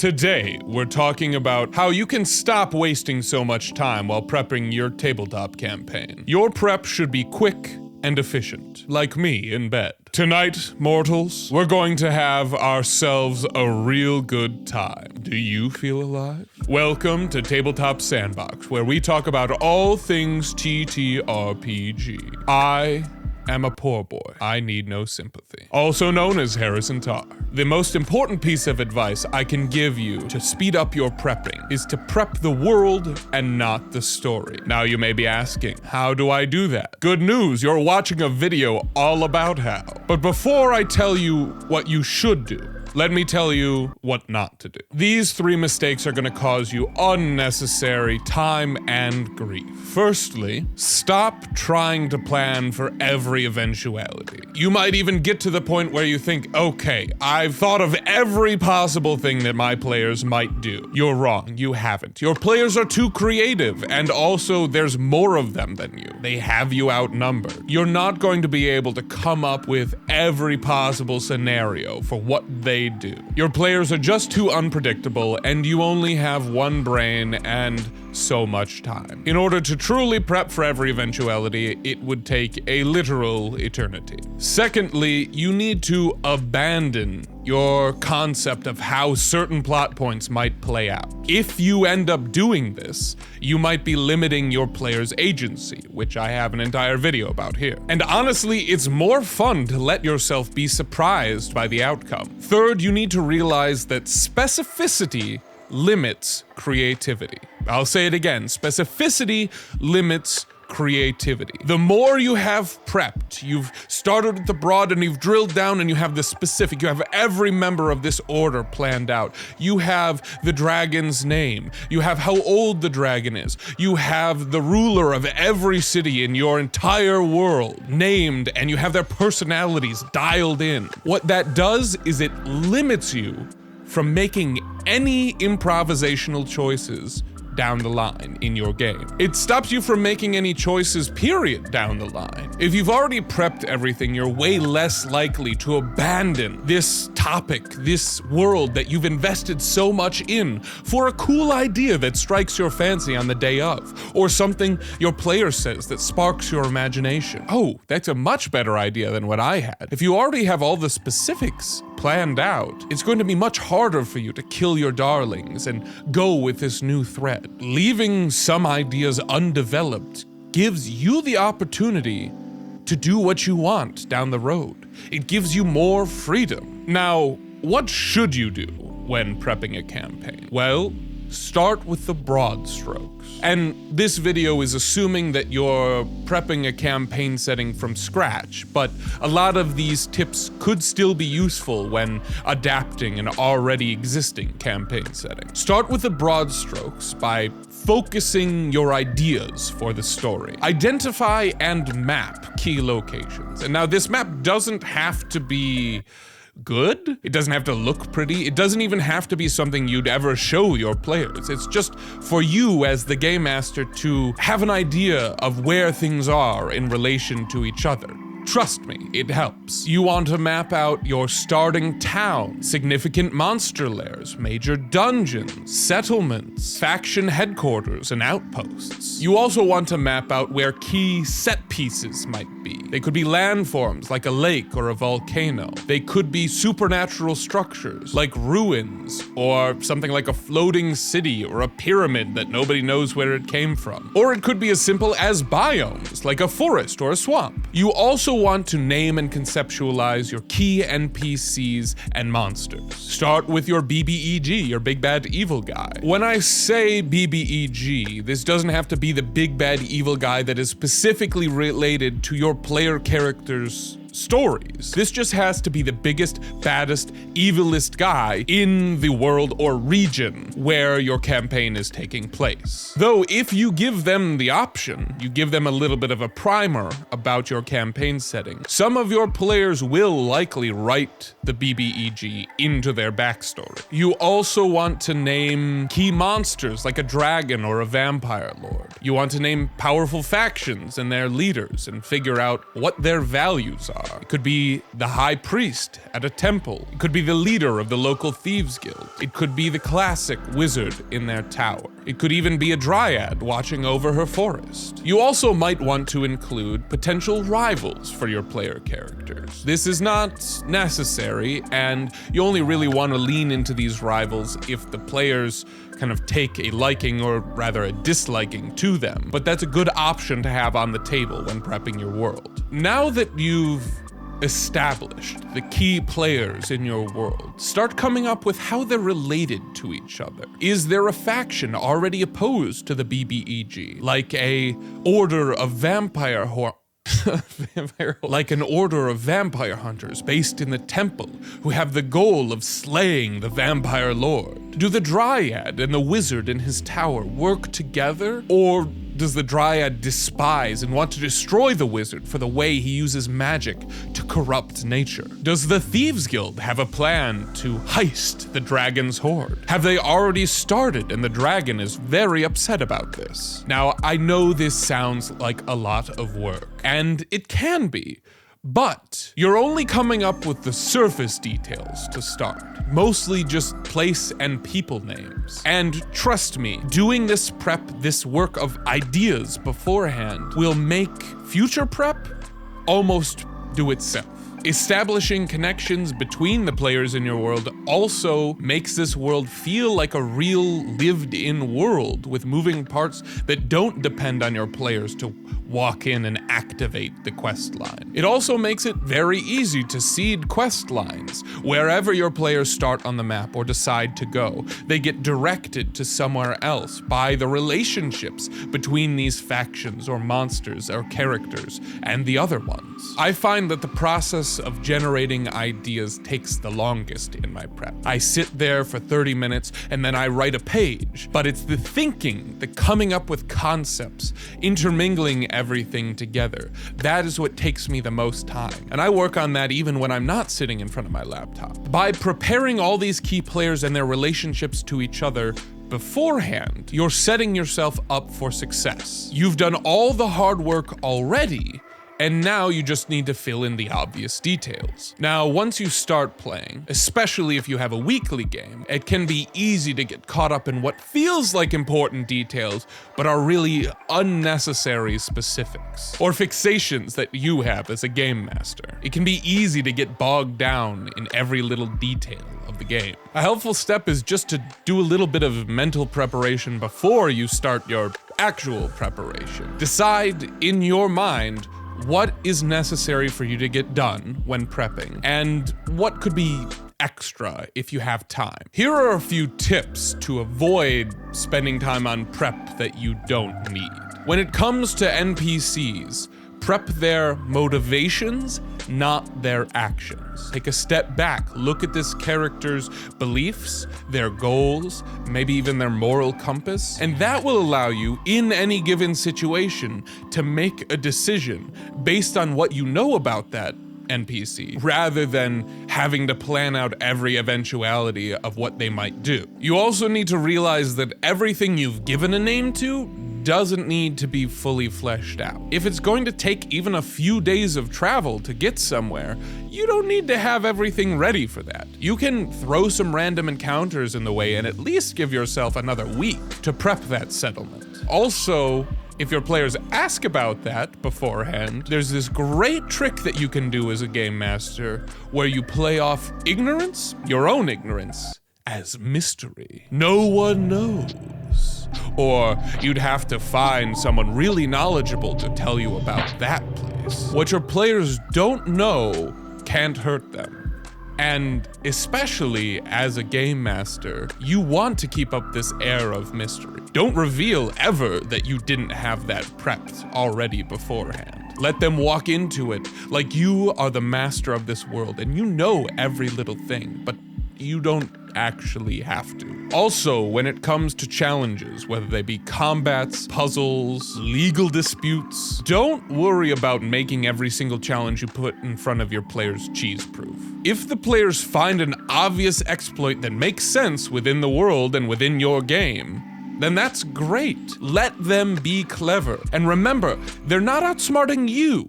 Today, we're talking about how you can stop wasting so much time while prepping your tabletop campaign. Your prep should be quick and efficient, like me in bed. Tonight, mortals, we're going to have ourselves a real good time. Do you feel alive? Welcome to Tabletop Sandbox, where we talk about all things TTRPG. I am a poor boy. I need no sympathy. Also known as Harrison Tar. The most important piece of advice I can give you to speed up your prepping is to prep the world and not the story. Now you may be asking, how do I do that? Good news, you're watching a video all about how. But before I tell you what you should do, let me tell you what not to do. These 3 mistakes are going to cause you unnecessary time and grief. Firstly, stop trying to plan for every eventuality. You might even get to the point where you think, okay, I've thought of every possible thing that my players might do. You're wrong, you haven't. Your players are too creative, and also there's more of them than you. They have you outnumbered. You're not going to be able to come up with every possible scenario for what they do. Your players are just too unpredictable, and you only have one brain and so much time. In order to truly prep for every eventuality, it would take a literal eternity. Secondly, you need to abandon your concept of how certain plot points might play out. If you end up doing this, you might be limiting your player's agency, which I have an entire video about here. And honestly, it's more fun to let yourself be surprised by the outcome. Third, you need to realize that specificity limits creativity. I'll say it again, specificity limits creativity. The more you have prepped, you've started with the broad and you've drilled down and you have the specific, you have every member of this order planned out. You have the dragon's name. You have how old the dragon is. You have the ruler of every city in your entire world named, and you have their personalities dialed in. What that does is it limits you from making any improvisational choices down the line in your game. It stops you from making any choices, period, down the line. If you've already prepped everything, you're way less likely to abandon this topic, this world that you've invested so much in for a cool idea that strikes your fancy on the day of, or something your player says that sparks your imagination. Oh, that's a much better idea than what I had. If you already have all the specifics planned out, it's going to be much harder for you to kill your darlings and go with this new thread. Leaving some ideas undeveloped gives you the opportunity to do what you want down the road. It gives you more freedom. Now, what should you do when prepping a campaign? Well, start with the broad strokes. And this video is assuming that you're prepping a campaign setting from scratch, but a lot of these tips could still be useful when adapting an already existing campaign setting. Start with the broad strokes by focusing your ideas for the story. Identify and map key locations. And now this map doesn't have to be good. It doesn't have to look pretty. It doesn't even have to be something you'd ever show your players. It's just for you as the game master to have an idea of where things are in relation to each other. Trust me, it helps. You want to map out your starting town, significant monster lairs, major dungeons, settlements, faction headquarters, and outposts. You also want to map out where key set pieces might be. They could be landforms like a lake or a volcano. They could be supernatural structures like ruins, or something like a floating city or a pyramid that nobody knows where it came from. Or it could be as simple as biomes like a forest or a swamp. You also want to name and conceptualize your key NPCs and monsters. Start with your BBEG, your big bad evil guy. When I say BBEG, this doesn't have to be the big bad evil guy that is specifically related to your player character's stories. This just has to be the biggest, baddest, evilest guy in the world or region where your campaign is taking place. Though if you give them the option, you give them a little bit of a primer about your campaign setting, some of your players will likely write the BBEG into their backstory. You also want to name key monsters like a dragon or a vampire lord. You want to name powerful factions and their leaders and figure out what their values are. It could be the high priest at a temple. It could be the leader of the local thieves guild. It could be the classic wizard in their tower. It could even be a dryad watching over her forest. You also might want to include potential rivals for your player characters. This is not necessary, and you only really want to lean into these rivals if the players kind of take a liking, or rather a disliking, to them. But that's a good option to have on the table when prepping your world. Now that you've established the key players in your world, start coming up with how they're related to each other. Is there a faction already opposed to the BBEG, like a order of vampire like an order of vampire hunters based in the temple who have the goal of slaying the vampire lord? Do the dryad and the wizard in his tower work together, or does the dryad despise and want to destroy the wizard for the way he uses magic to corrupt nature? Does the Thieves Guild have a plan to heist the dragon's hoard? Have they already started and the dragon is very upset about this? Now, I know this sounds like a lot of work, and it can be, but you're only coming up with the surface details to start. Mostly just place and people names. And trust me, doing this prep, this work of ideas beforehand, will make future prep almost do itself. Establishing connections between the players in your world also makes this world feel like a real lived-in world with moving parts that don't depend on your players to walk in and activate the quest line. It also makes it very easy to seed quest lines. Wherever your players start on the map or decide to go, they get directed to somewhere else by the relationships between these factions or monsters or characters and the other ones. I find that the process of generating ideas takes the longest in my prep. I sit there for 30 minutes and then I write a page, but it's the thinking, the coming up with concepts, intermingling everything together. That is what takes me the most time. And I work on that even when I'm not sitting in front of my laptop. By preparing all these key players and their relationships to each other beforehand, you're setting yourself up for success. You've done all the hard work already, and now you just need to fill in the obvious details. Now, once you start playing, especially if you have a weekly game, it can be easy to get caught up in what feels like important details, but are really unnecessary specifics, or fixations that you have as a game master. It can be easy to get bogged down in every little detail of the game. A helpful step is just to do a little bit of mental preparation before you start your actual preparation. Decide in your mind what is necessary for you to get done when prepping, and what could be extra if you have time. Here are a few tips to avoid spending time on prep that you don't need. When it comes to NPCs, prep their motivations, not their actions. Take a step back, look at this character's beliefs, their goals, maybe even their moral compass, and that will allow you, in any given situation, to make a decision based on what you know about that NPC, rather than having to plan out every eventuality of what they might do. You also need to realize that everything you've given a name to doesn't need to be fully fleshed out. If it's going to take even a few days of travel to get somewhere, you don't need to have everything ready for that. You can throw some random encounters in the way and at least give yourself another week to prep that settlement. Also, if your players ask about that beforehand, there's this great trick that you can do as a game master where you play off ignorance, your own ignorance, as mystery. No one knows. Or you'd have to find someone really knowledgeable to tell you about that place. What your players don't know can't hurt them. And especially as a game master, you want to keep up this air of mystery. Don't reveal ever that you didn't have that prepped already beforehand. Let them walk into it like you are the master of this world and you know every little thing, but you don't actually have to. Also, when it comes to challenges, whether they be combats, puzzles, legal disputes, don't worry about making every single challenge you put in front of your players cheese-proof. If the players find an obvious exploit that makes sense within the world and within your game, then that's great. Let them be clever. And remember, they're not outsmarting you.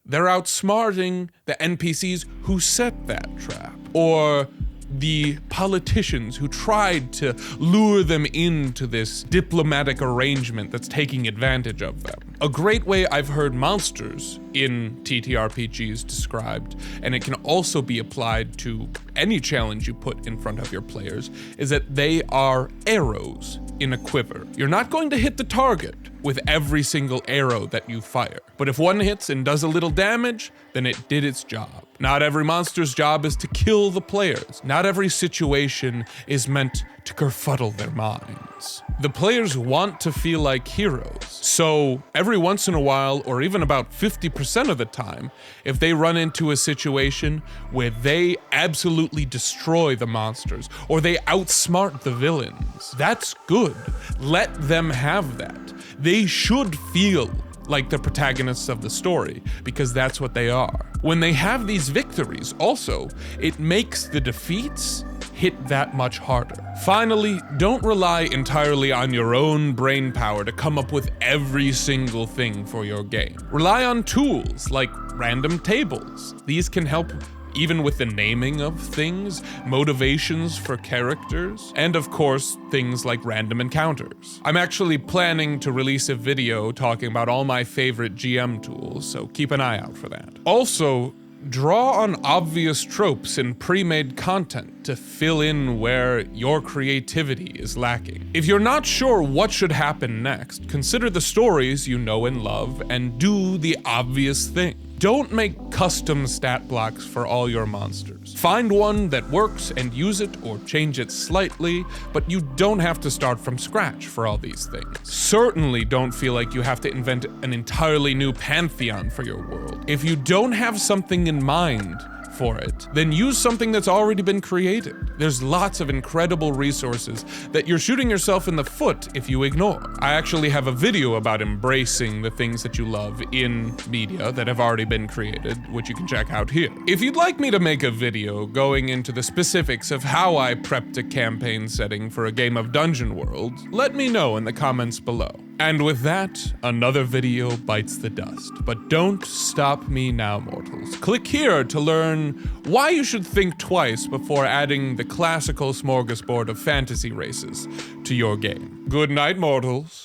they're outsmarting the NPCs who set that trap, or the politicians who tried to lure them into this diplomatic arrangement that's taking advantage of them. A great way I've heard monsters in TTRPGs described, and it can also be applied to any challenge you put in front of your players, is that they are arrows in a quiver. You're not going to hit the target with every single arrow that you fire, but if one hits and does a little damage, then it did its job. Not every monster's job is to kill the players. Not every situation is meant to kerfuddle their minds. The players want to feel like heroes. So every once in a while, or even about 50% of the time, if they run into a situation where they absolutely destroy the monsters, or they outsmart the villains, that's good. Let them have that. They should feel like the protagonists of the story, because that's what they are. When they have these victories, also, it makes the defeats hit that much harder. Finally, don't rely entirely on your own brain power to come up with every single thing for your game. Rely on tools like random tables. These can help even with the naming of things, motivations for characters, and of course, things like random encounters. I'm actually planning to release a video talking about all my favorite GM tools, so keep an eye out for that. Also, draw on obvious tropes in pre-made content to fill in where your creativity is lacking. If you're not sure what should happen next, consider the stories you know and love and do the obvious thing. Don't make custom stat blocks for all your monsters. Find one that works and use it or change it slightly, but you don't have to start from scratch for all these things. Certainly don't feel like you have to invent an entirely new pantheon for your world. If you don't have something in mind for it, then use something that's already been created. There's lots of incredible resources that you're shooting yourself in the foot if you ignore. I actually have a video about embracing the things that you love in media that have already been created, which you can check out here. If you'd like me to make a video going into the specifics of how I prepped a campaign setting for a game of Dungeon World, let me know in the comments below. And with that, another video bites the dust. But don't stop me now, mortals. Click here to learn why you should think twice before adding the classical smorgasbord of fantasy races to your game. Good night, mortals.